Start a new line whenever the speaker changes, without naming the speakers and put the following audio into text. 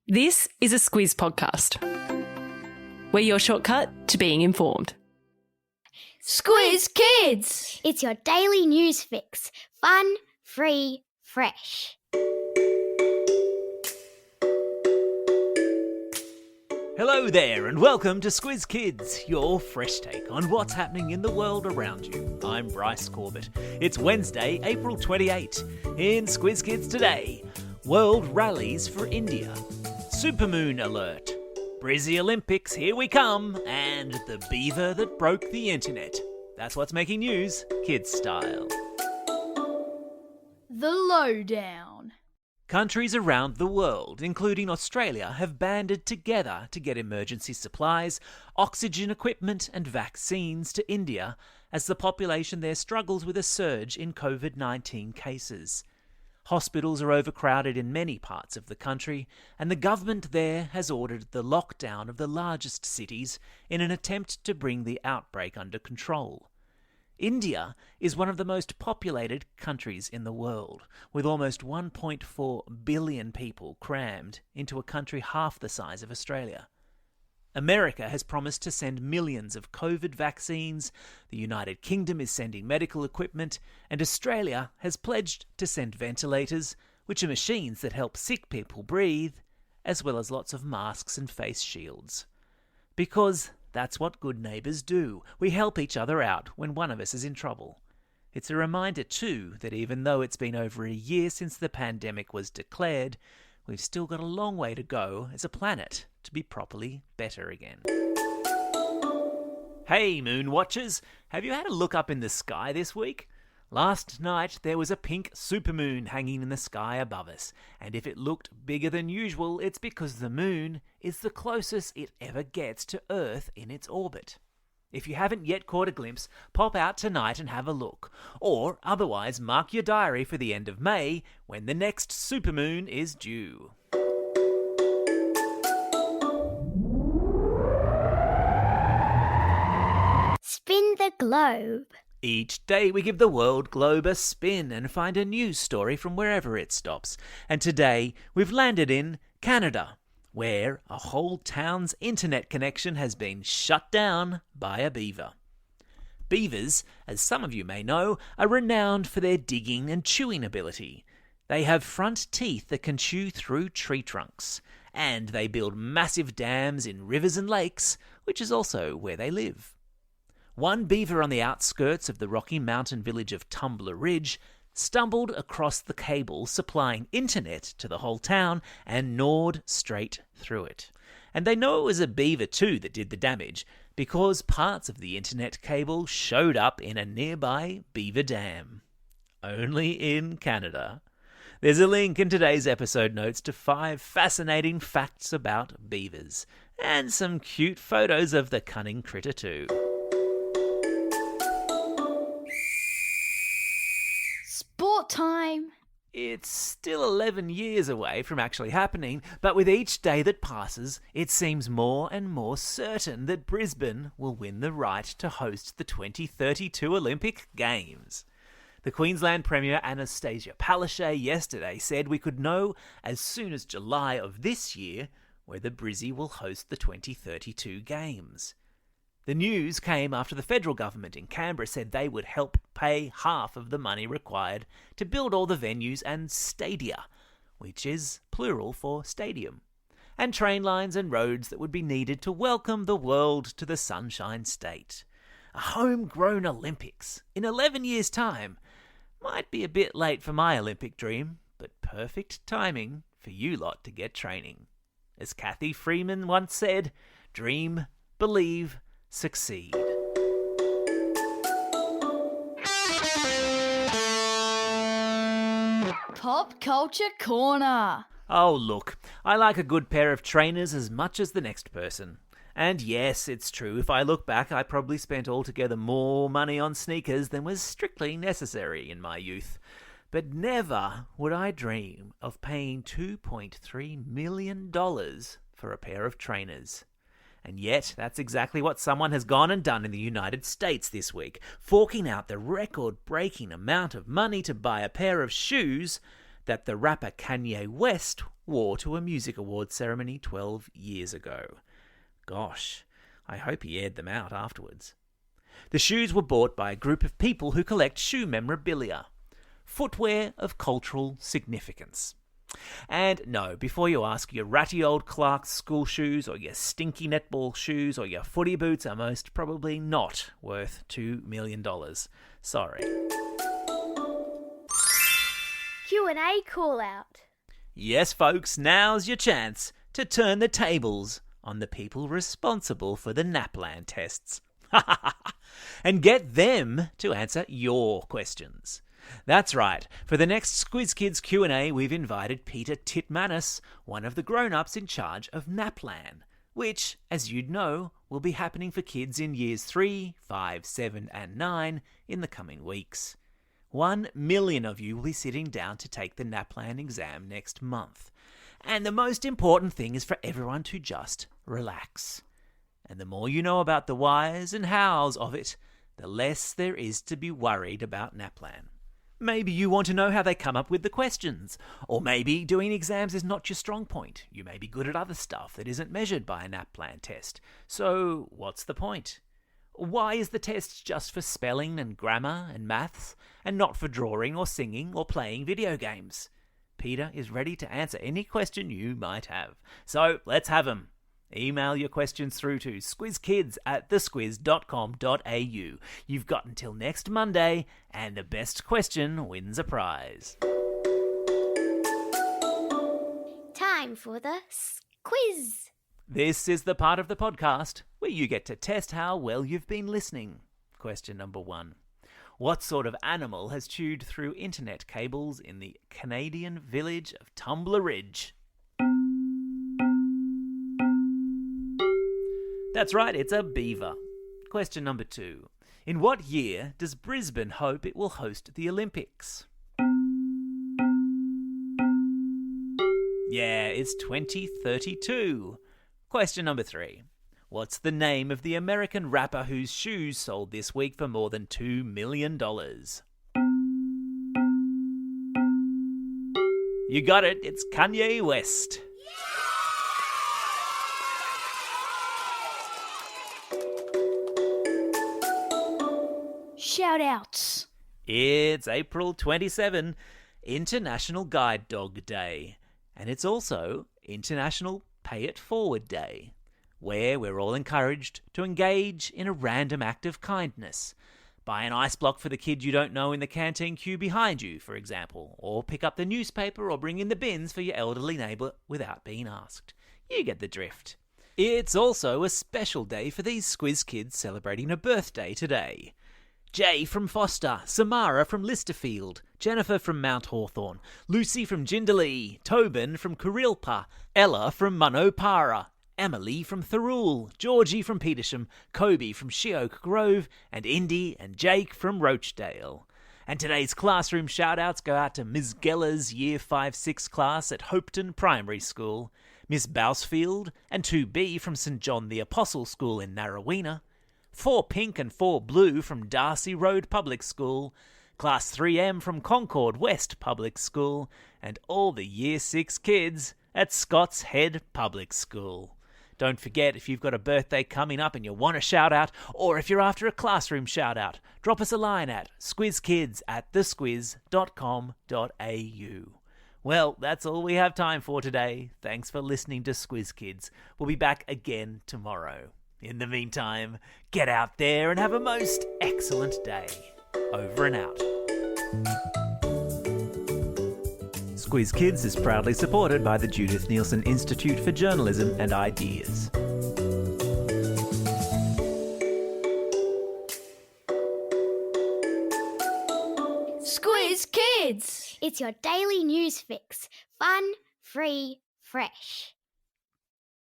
This is a Squiz podcast. We're your shortcut to being informed.
Squiz Kids! It's your daily news fix. Fun, free, fresh.
Hello there and welcome to Squiz Kids, your fresh take on what's happening in the world around you. I'm Bryce Corbett. It's Wednesday, April 28. In Squiz Kids today, World Rallies for India, Supermoon alert, Brissie Olympics, here we come, and the Beaver that broke the internet. That's what's making news, kids style.
The Lowdown.
Countries around the world, including Australia, have banded together to get emergency supplies, oxygen equipment and vaccines to India as the population there struggles with a surge in COVID-19 cases. Hospitals are overcrowded in many parts of the country, and the government there has ordered the lockdown of the largest cities in an attempt to bring the outbreak under control. India is one of the most populated countries in the world, with almost 1.4 billion people crammed into a country half the size of Australia. America has promised to send millions of COVID vaccines, the United Kingdom is sending medical equipment, and Australia has pledged to send ventilators, which are machines that help sick people breathe, as well as lots of masks and face shields. Because that's what good neighbours do. We help each other out when one of us is in trouble. It's a reminder too that even though it's been over a year since the pandemic was declared, we've still got a long way to go as a planet to be properly better again. Hey moon watchers, have you had a look up in the sky this week? Last night there was a pink supermoon hanging in the sky above us, and if it looked bigger than usual, it's because the moon is the closest it ever gets to Earth in its orbit. If you haven't yet caught a glimpse, pop out tonight and have a look, or otherwise mark your diary for the end of May when the next supermoon is due.
Spin the globe.
Each day we give the world globe a spin and find a news story from wherever it stops. And today we've landed in Canada, where a whole town's internet connection has been shut down by a beaver. Beavers, as some of you may know, are renowned for their digging and chewing ability. They have front teeth that can chew through tree trunks, and they build massive dams in rivers and lakes, which is also where they live. One beaver on the outskirts of the Rocky Mountain village of Tumbler Ridge stumbled across the cable supplying internet to the whole town and gnawed straight through it. And they know it was a beaver too that did the damage, because parts of the internet cable showed up in a nearby beaver dam. Only in Canada. There's a link in today's episode notes to 5 fascinating facts about beavers, and some cute photos of the cunning critter too.
Sport time!
It's still 11 years away from actually happening, but with each day that passes, it seems more and more certain that Brisbane will win the right to host the 2032 Olympic Games. The Queensland Premier Anastasia Palaszczuk yesterday said we could know as soon as July of this year whether Brissie will host the 2032 Games. The news came after the federal government in Canberra said they would help pay half of the money required to build all the venues and stadia, which is plural for stadium, and train lines and roads that would be needed to welcome the world to the Sunshine State. A homegrown Olympics in 11 years' time might be a bit late for my Olympic dream, but perfect timing for you lot to get training. As Kathy Freeman once said, dream, believe, succeed.
Pop Culture Corner.
Oh look, I like a good pair of trainers as much as the next person. And yes, it's true, if I look back, I probably spent altogether more money on sneakers than was strictly necessary in my youth. But never would I dream of paying $2.3 million for a pair of trainers. And yet, that's exactly what someone has gone and done in the United States this week, forking out the record-breaking amount of money to buy a pair of shoes that the rapper Kanye West wore to a music awards ceremony 12 years ago. Gosh, I hope he aired them out afterwards. The shoes were bought by a group of people who collect shoe memorabilia, footwear of cultural significance. And no, before you ask, your ratty old Clark's school shoes or your stinky netball shoes or your footy boots are most probably not worth $2 million. Sorry.
Q&A call out.
Yes, folks, now's your chance to turn the tables on the people responsible for the NAPLAN tests. And get them to answer your questions. That's right. For the next Squiz Kids Q&A, we've invited Peter Titmanis, one of the grown-ups in charge of NAPLAN, which, as you'd know, will be happening for kids in years 3, 5, 7 and 9 in the coming weeks. 1 million of you will be sitting down to take the NAPLAN exam next month. And the most important thing is for everyone to just relax. And the more you know about the whys and hows of it, the less there is to be worried about NAPLAN. Maybe you want to know how they come up with the questions. Or maybe doing exams is not your strong point. You may be good at other stuff that isn't measured by a NAPLAN test. So what's the point? Why is the test just for spelling and grammar and maths, and not for drawing or singing or playing video games? Peter is ready to answer any question you might have. So let's have 'em. Email your questions through to squizkids@thesquiz.com.au. You've got until next Monday, and the best question wins a prize.
Time for the quiz.
This is the part of the podcast where you get to test how well you've been listening. Question number 1. What sort of animal has chewed through internet cables in the Canadian village of Tumbler Ridge? That's right, it's a beaver. Question number 2. In what year does Brisbane hope it will host the Olympics? Yeah, it's 2032. Question number 3. What's the name of the American rapper whose shoes sold this week for more than $2 million? You got it, it's Kanye West.
Shout-outs.
It's April 27, International Guide Dog Day. And it's also International Pay It Forward Day, where we're all encouraged to engage in a random act of kindness. Buy an ice block for the kid you don't know in the canteen queue behind you, for example, or pick up the newspaper or bring in the bins for your elderly neighbour without being asked. You get the drift. It's also a special day for these Squiz Kids celebrating a birthday today. Jay from Foster, Samara from Listerfield, Jennifer from Mount Hawthorn, Lucy from Jindalee, Tobin from Kurilpa, Ella from Munopara, Emily from Thirroul, Georgie from Petersham, Kobe from Sheoak Grove, and Indy and Jake from Rochdale. And today's classroom shout-outs go out to Ms. Geller's Year 5-6 class at Hopetoun Primary School, Miss Bousfield and 2B from St John the Apostle School in Narrowena, 4 Pink and 4 Blue from Darcy Road Public School, Class 3M from Concord West Public School, and all the Year 6 kids at Scott's Head Public School. Don't forget, if you've got a birthday coming up and you want a shout-out, or if you're after a classroom shout-out, drop us a line at squizkids@thesquiz.com.au. Well, that's all we have time for today. Thanks for listening to Squiz Kids. We'll be back again tomorrow. In the meantime, get out there and have a most excellent day. Over and out. Squiz Kids is proudly supported by the Judith Neilson Institute for Journalism and Ideas.
Squiz Kids!
It's your daily news fix. Fun, free, fresh.